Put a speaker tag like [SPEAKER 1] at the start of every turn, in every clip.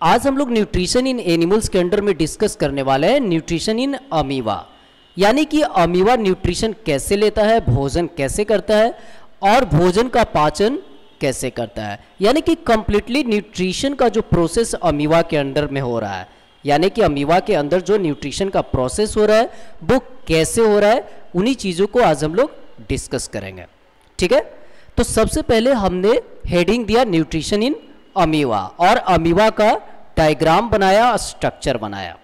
[SPEAKER 1] आज हम लोग न्यूट्रिशन इन एनिमल्स के अंडर में डिस्कस करने वाले हैं न्यूट्रिशन इन अमीबा, यानी कि अमीबा न्यूट्रिशन कैसे लेता है, भोजन कैसे करता है और भोजन का पाचन कैसे करता है, यानी कि कंप्लीटली न्यूट्रिशन का जो प्रोसेस अमीबा के अंडर में हो रहा है, यानी कि अमीबा के अंदर जो न्यूट्रिशन का प्रोसेस हो रहा है वो कैसे हो रहा है, उन्हीं चीज़ों को आज हम लोग डिस्कस करेंगे। ठीक है, तो सबसे पहले हमने हेडिंग दिया न्यूट्रिशन इन अमीबा और अमीबा का डायग्राम बनाया, स्ट्रक्चर बनाया।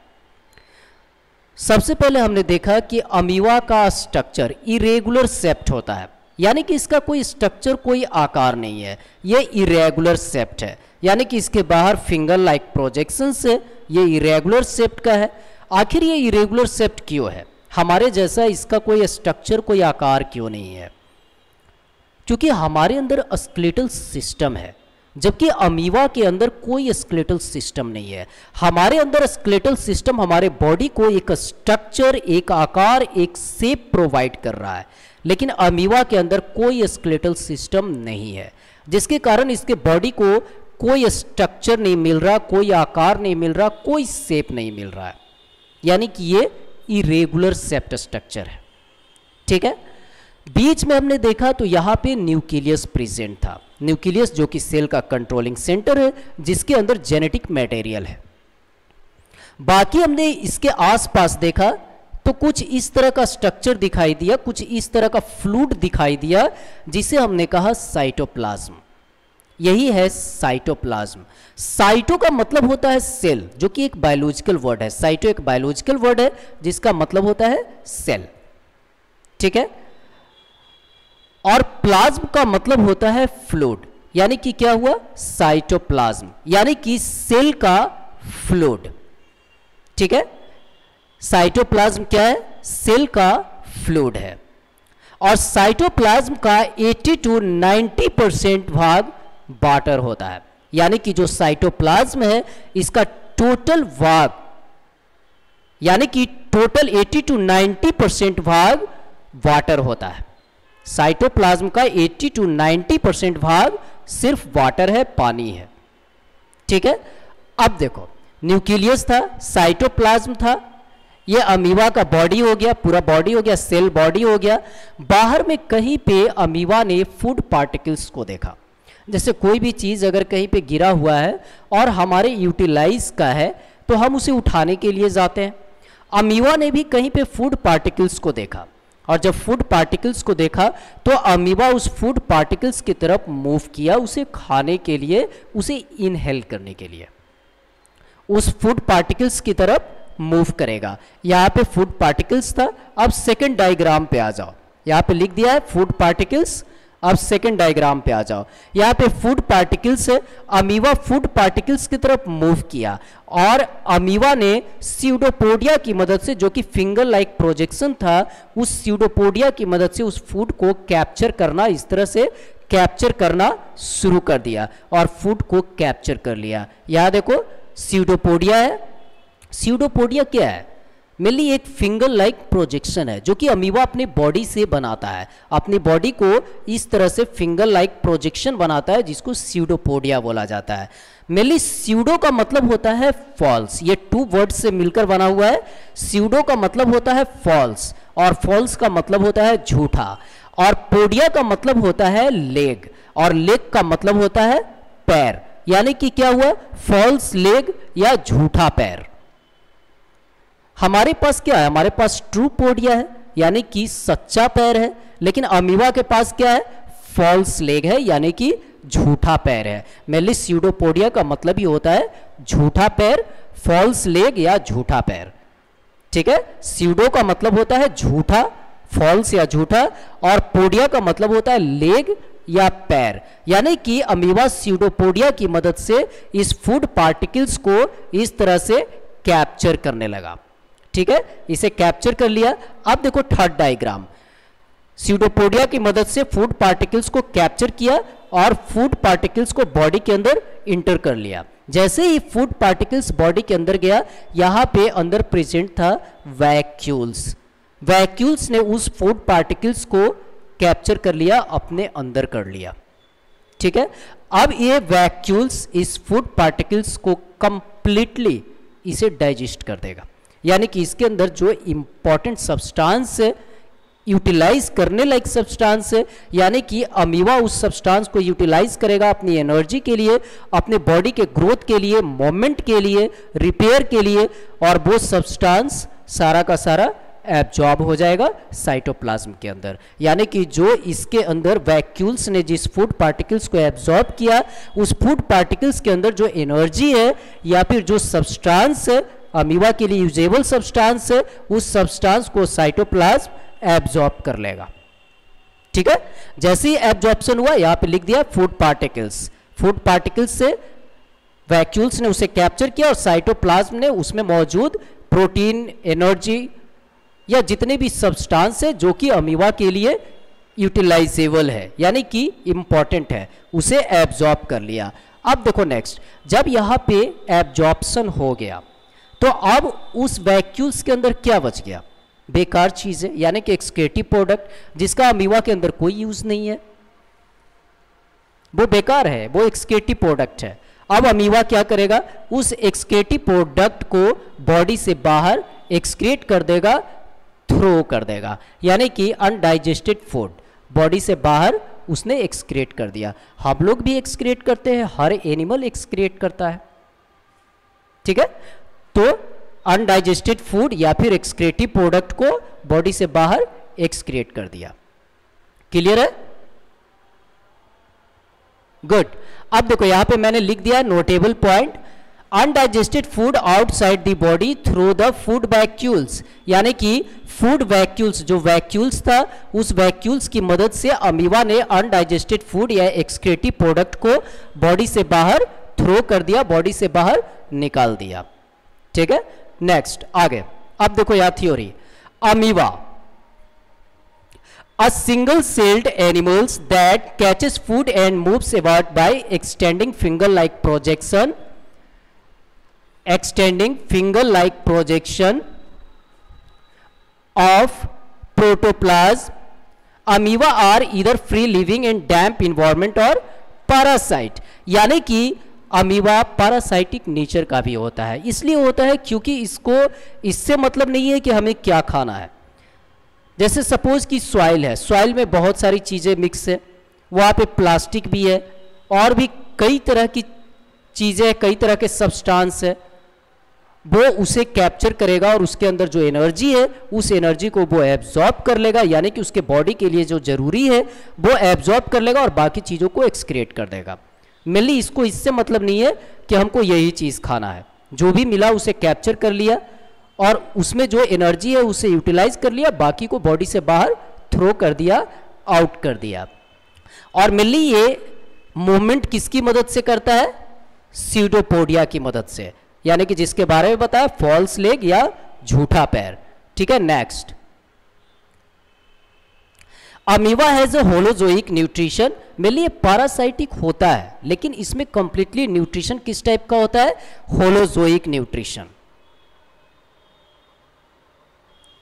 [SPEAKER 1] सबसे पहले हमने देखा कि अमीबा का स्ट्रक्चर इरेगुलर शेप्ड होता है, यानी कि इसका कोई स्ट्रक्चर, कोई आकार नहीं है, ये इरेगुलर शेप्ड है, यानी कि इसके बाहर फिंगर लाइक प्रोजेक्शन से ये इरेगुलर शेप्ड का है। आखिर ये इरेगुलर शेप्ड क्यों है? हमारे जैसा इसका कोई स्ट्रक्चर, कोई आकार क्यों नहीं है? क्योंकि हमारे अंदर स्केलेटल सिस्टम है, जबकि अमीबा के अंदर कोई स्केलेटल सिस्टम नहीं है। हमारे अंदर स्केलेटल सिस्टम हमारे बॉडी को एक स्ट्रक्चर, एक आकार, एक शेप प्रोवाइड कर रहा है, लेकिन अमीबा के अंदर कोई स्केलेटल सिस्टम नहीं है, जिसके कारण इसके बॉडी को कोई स्ट्रक्चर नहीं मिल रहा, कोई आकार नहीं मिल रहा, कोई शेप नहीं मिल रहा है, यानी कि ये इरेगुलर शेप्ड स्ट्रक्चर है। ठीक है, बीच में हमने देखा तो यहाँ पे न्यूक्लियस प्रेजेंट था। न्यूक्लियस जो कि सेल का कंट्रोलिंग सेंटर है, जिसके अंदर जेनेटिक मटेरियल है। बाकी हमने इसके आसपास देखा तो कुछ इस तरह का स्ट्रक्चर दिखाई दिया, कुछ इस तरह का फ्लूइड दिखाई दिया, जिसे हमने कहा साइटोप्लाज्म। यही है साइटोप्लाज्म। साइटो का मतलब होता है सेल, जो कि एक बायोलॉजिकल वर्ड है। साइटो एक बायोलॉजिकल वर्ड है जिसका मतलब होता है सेल। ठीक है, और प्लाज्म का मतलब होता है फ्लूइड, यानी कि क्या हुआ, साइटोप्लाज्म, यानी कि सेल का फ्लूइड। ठीक है, साइटोप्लाज्म क्या है? सेल का फ्लूइड है। और साइटोप्लाज्म का 80 to 90% भाग वाटर होता है, यानी कि जो साइटोप्लाज्म है इसका टोटल भाग, यानी कि टोटल 80 to 90% भाग वाटर होता है। साइटोप्लाज्म का 80 to 90% भाग सिर्फ वाटर है, पानी है। ठीक है, अब देखो, न्यूक्लियस था, साइटोप्लाज्म था, ये अमीबा का बॉडी हो गया, पूरा बॉडी हो गया, सेल बॉडी हो गया। बाहर में कहीं पे अमीबा ने फूड पार्टिकल्स को देखा। जैसे कोई भी चीज़ अगर कहीं पे गिरा हुआ है और हमारे यूटिलाइज का है तो हम उसे उठाने के लिए जाते हैं। अमीबा ने भी कहीं पे फूड पार्टिकल्स को देखा, और जब फूड पार्टिकल्स को देखा तो अमीबा उस फूड पार्टिकल्स की तरफ मूव किया, उसे खाने के लिए, उसे इनहेल करने के लिए उस फूड पार्टिकल्स की तरफ मूव करेगा। यहाँ पे फूड पार्टिकल्स था। अब सेकंड डायग्राम पे आ जाओ, यहाँ पे लिख दिया है फूड पार्टिकल्स। अब सेकंड डायग्राम पे आ जाओ, यहाँ पे फूड पार्टिकल्स है। अमीबा फूड पार्टिकल्स की तरफ मूव किया और अमीबा ने स्यूडोपोडिया की मदद से, जो कि फिंगर लाइक प्रोजेक्शन था, उस स्यूडोपोडिया की मदद से उस फूड को कैप्चर करना, इस तरह से कैप्चर करना शुरू कर दिया और फूड को कैप्चर कर लिया। यहाँ देखो स्यूडोपोडिया है। स्यूडोपोडिया क्या है? मेनली एक फिंगर लाइक प्रोजेक्शन है, जो कि अमीबा अपने बॉडी से बनाता है। अपनी बॉडी को इस तरह से फिंगर लाइक प्रोजेक्शन बनाता है, जिसको स्यूडोपोडिया बोला जाता है। मेनली स्यूडो का मतलब होता है फॉल्स, ये 2 वर्ड से मिलकर बना हुआ है। स्यूडो का मतलब होता है फॉल्स, और फॉल्स का मतलब होता है झूठा, और पोडिया का मतलब होता है लेग, और लेग का मतलब होता है पैर, यानी कि क्या हुआ, फॉल्स लेग या झूठा पैर। हमारे पास क्या है? हमारे पास ट्रू पोडिया है, यानी कि सच्चा पैर है, लेकिन अमीबा के पास क्या है? फॉल्स लेग है, यानी कि झूठा पैर है। मेनली स्यूडोपोडिया का मतलब ही होता है झूठा पैर, फॉल्स लेग या झूठा पैर। ठीक है, स्यूडो का मतलब होता है झूठा, फॉल्स या झूठा, और पोडिया का मतलब होता है लेग या पैर, यानी कि अमीबा स्यूडोपोडिया की मदद से इस फूड पार्टिकल्स को इस तरह से कैप्चर करने लगा। ठीक है, इसे कैप्चर कर लिया। अब देखो थर्ड डायग्राम, स्यूडोपोडिया की मदद से फूड पार्टिकल्स को कैप्चर किया और फूड पार्टिकल्स को बॉडी के अंदर इंटर कर लिया। जैसे ही फूड पार्टिकल्स बॉडी के अंदर गया, यहाँ पे अंदर प्रेजेंट था वैक्यूल्स। वैक्यूल्स ने उस फूड पार्टिकल्स को कैप्चर कर लिया, अपने अंदर कर लिया। ठीक है, अब ये वैक्यूल्स इस फूड पार्टिकल्स को कंप्लीटली इसे डाइजेस्ट कर देगा, यानी कि इसके अंदर जो इंपॉर्टेंट सब्सटेंस है, यूटिलाइज करने लायक सब्सटेंस है, यानी कि अमीबा उस सब्सटेंस को यूटिलाइज करेगा अपनी एनर्जी के लिए, अपने बॉडी के ग्रोथ के लिए, मूवमेंट के लिए, रिपेयर के लिए, और वो सब्सटेंस सारा का सारा एब्जॉर्ब हो जाएगा साइटोप्लाज्म के अंदर। यानी कि जो इसके अंदर वैक्यूल्स ने जिस फूड पार्टिकल्स को एब्जॉर्ब किया, उस फूड पार्टिकल्स के अंदर जो एनर्जी है या फिर जो सब्सटेंस है, अमीबा के लिए यूजेबल सब्सटेंस है, उस सब्सटेंस को साइटोप्लाज्म एब्जॉर्ब कर लेगा। ठीक है, जैसे ही एब्जॉर्प्शन हुआ, यहां पे लिख दिया फूड पार्टिकल्स। फूड पार्टिकल्स से वैक्यूल्स ने उसे कैप्चर किया और साइटोप्लाज्म ने उसमें मौजूद प्रोटीन, एनर्जी या जितने भी सब्सटेंस है जो कि अमीबा के लिए यूटिलाइजेबल है, यानी कि इंपॉर्टेंट है, उसे एब्जॉर्ब कर लिया। अब देखो नेक्स्ट, जब यहां पे एब्जॉर्प्शन हो गया तो अब उस वैक्यूल्स के अंदर क्या बच गया? बेकार चीज है, यानी कि एक्सक्रीटिव प्रोडक्ट जिसका अमीबा के अंदर कोई यूज नहीं है, वो बेकार है, वो एक्सक्रीटिव प्रोडक्ट है। अब अमीबा क्या करेगा? उस एक्सक्रीटिव प्रोडक्ट को बॉडी से बाहर एक्सक्रीट कर देगा, थ्रो कर देगा, यानी कि अनडाइजेस्टेड फूड बॉडी से बाहर उसने एक्सक्रीट कर दिया। हम लोग भी एक्सक्रीट करते हैं, हर एनिमल एक्सक्रीट करता है। ठीक है, तो अनडाइजेस्टेड फूड या फिर एक्सक्रीटिव प्रोडक्ट को बॉडी से बाहर एक्सक्रीट कर दिया। क्लियर है? गुड। अब देखो यहां पे मैंने लिख दिया notable point, undigested food outside the body through the food vacuoles, यानी कि फूड वैक्यूल्स, जो वैक्यूल्स था, उस वैक्यूल्स की मदद से अमीबा ने अनडाइजेस्टेड फूड या एक्सक्रीटिव प्रोडक्ट को बॉडी से बाहर थ्रो कर दिया, बॉडी से बाहर निकाल दिया। ठीक है, नेक्स्ट आगे। अब देखो यहां theory, amoeba a single celled animals that catches food and moves about by extending finger like projection of protoplasm. Amoeba are either free living in damp environment or parasite, यानी कि अमीबा पैरासाइटिक नेचर का भी होता है। इसलिए होता है क्योंकि इसको इससे मतलब नहीं है कि हमें क्या खाना है। जैसे सपोज कि सॉइल है, सॉइल में बहुत सारी चीज़ें मिक्स है, वहाँ पे प्लास्टिक भी है और भी कई तरह की चीज़ें, कई तरह के सब्सटेंस है, वो उसे कैप्चर करेगा और उसके अंदर जो एनर्जी है उस एनर्जी को वो एब्जॉर्ब कर लेगा, यानी कि उसके बॉडी के लिए जो जरूरी है वो एब्जॉर्ब कर लेगा और बाकी चीज़ों को एक्सक्रीट कर देगा। मेनली इसको इससे मतलब नहीं है कि हमको यही चीज़ खाना है, जो भी मिला उसे कैप्चर कर लिया और उसमें जो एनर्जी है उसे यूटिलाइज कर लिया, बाकी को बॉडी से बाहर थ्रो कर दिया, आउट कर दिया। और मेनली ये मूवमेंट किसकी मदद से करता है? स्यूडोपोडिया की मदद से, यानी कि जिसके बारे में बताया फॉल्स लेग या झूठा पैर। ठीक है, next, amoeba has a holozoic nutrition. Mainly ये पैरासाइटिक होता है, लेकिन इसमें कंप्लीटली न्यूट्रिशन किस टाइप का होता है? Holozoic nutrition.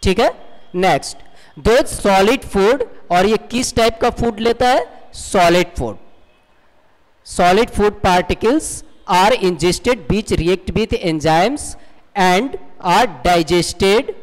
[SPEAKER 1] ठीक है, नेक्स्ट, दो सॉलिड फूड, और ये किस टाइप का फूड लेता है? Solid food. Solid food particles are ingested which react with enzymes and are digested.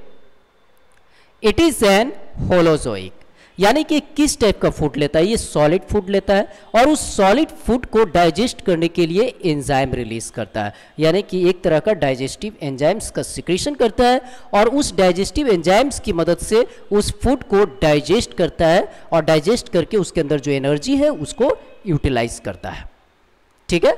[SPEAKER 1] It is an holozoic, यानी कि किस टाइप का फूड लेता है? ये सॉलिड फूड लेता है और उस सॉलिड फूड को डाइजेस्ट करने के लिए एंजाइम रिलीज करता है, यानी कि एक तरह का डाइजेस्टिव एंजाइम्स का सिक्रीशन करता है और उस डाइजेस्टिव एंजाइम्स की मदद से उस फूड को डाइजेस्ट करता है और डाइजेस्ट करके उसके अंदर जो एनर्जी है उसको यूटिलाइज करता है। ठीक है,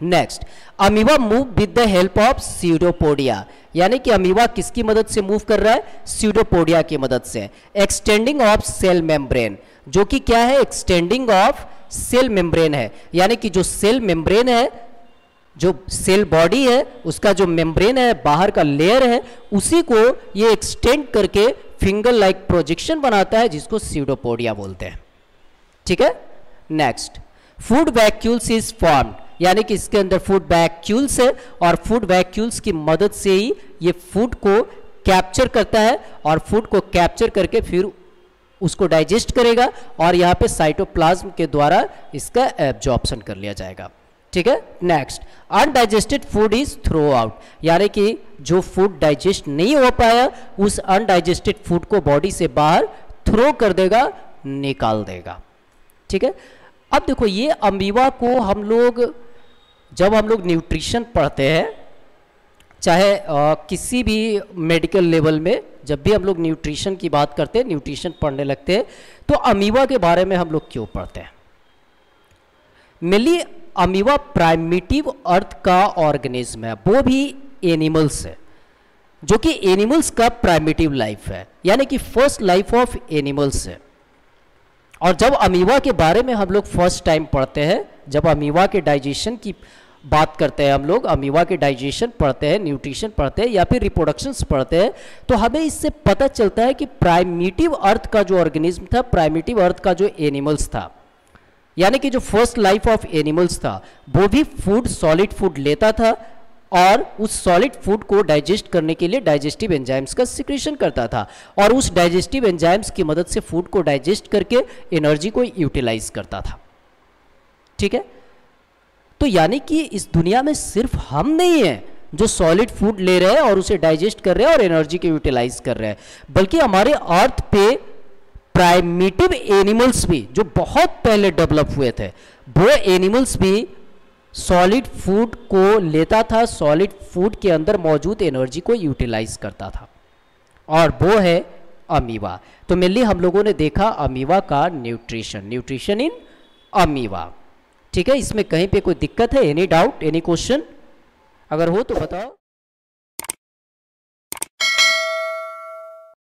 [SPEAKER 1] next, amoeba move with the help of pseudopodia, यानी कि अमीबा किसकी मदद से मूव कर रहा है? स्यूडोपोडिया की मदद से। एक्सटेंडिंग ऑफ सेल मेम्ब्रेन, जो कि क्या है? एक्सटेंडिंग ऑफ सेल मेम्ब्रेन है, यानी कि जो सेल मेम्ब्रेन है, जो सेल बॉडी है, उसका जो मेम्ब्रेन है, बाहर का लेयर है, उसी को ये एक्सटेंड करके फिंगर लाइक प्रोजेक्शन बनाता है, जिसको स्यूडोपोडिया बोलते हैं। ठीक है, next, food vacuoles is formed, यानी कि इसके अंदर फूड वैक्यूल्स है और फूड वैक्यूल्स की मदद से ही ये फूड को कैप्चर करता है और फूड को कैप्चर करके फिर उसको डाइजेस्ट करेगा और यहाँ पे साइटोप्लाज्म के द्वारा इसका एब्जॉर्प्शन कर लिया जाएगा। ठीक है, next, undigested food is throw out, यानी कि जो फूड डाइजेस्ट नहीं हो पाया उस अनडाइजेस्टेड फूड को बॉडी से बाहर थ्रो कर देगा, निकाल देगा। ठीक है, अब देखो ये अमीबा को हम लोग जब हम लोग न्यूट्रिशन पढ़ते हैं, चाहे किसी भी मेडिकल लेवल में जब भी हम लोग न्यूट्रिशन की बात करते हैं, न्यूट्रिशन पढ़ने लगते हैं, तो अमीबा के बारे में हम लोग क्यों पढ़ते हैं? मेनली अमीबा प्राइमिटिव अर्थ का ऑर्गेनिज्म है, वो भी एनिमल्स है, जो कि एनिमल्स का प्राइमिटिव लाइफ है, यानी कि फर्स्ट लाइफ ऑफ एनिमल्स है। और जब अमीबा के बारे में हम लोग फर्स्ट टाइम पढ़ते हैं, जब अमीबा के डाइजेशन की बात करते हैं, हम लोग अमीबा के डाइजेशन पढ़ते हैं, न्यूट्रिशन पढ़ते हैं या फिर रिप्रोडक्शंस पढ़ते हैं, तो हमें इससे पता चलता है कि प्राइमिटिव अर्थ का जो ऑर्गेनिज्म था, प्राइमिटिव अर्थ का जो एनिमल्स था, यानी कि जो फर्स्ट लाइफ ऑफ एनिमल्स था, वो भी फूड, सॉलिड फूड लेता था और उस सॉलिड फूड को डाइजेस्ट करने के लिए डाइजेस्टिव एंजाइम्स का सिक्रीशन करता था और उस डाइजेस्टिव एंजाइम्स की मदद से फूड को डाइजेस्ट करके एनर्जी को यूटिलाइज करता था। ठीक है, तो यानी कि इस दुनिया में सिर्फ हम नहीं हैं जो सॉलिड फूड ले रहे हैं और उसे डाइजेस्ट कर रहे हैं और एनर्जी को यूटिलाइज कर रहे हैं, बल्कि हमारे अर्थ पे प्राइमिटिव एनिमल्स भी जो बहुत पहले डेवलप हुए थे, वो एनिमल्स भी सॉलिड फूड को लेता था, सॉलिड फूड के अंदर मौजूद एनर्जी को यूटिलाइज करता था, और वो है अमीबा। तो मेनली हम लोगों ने देखा अमीबा का न्यूट्रिशन इन अमीबा। ठीक है, इसमें कहीं पे कोई दिक्कत है? एनी डाउट, एनी क्वेश्चन अगर हो तो बताओ।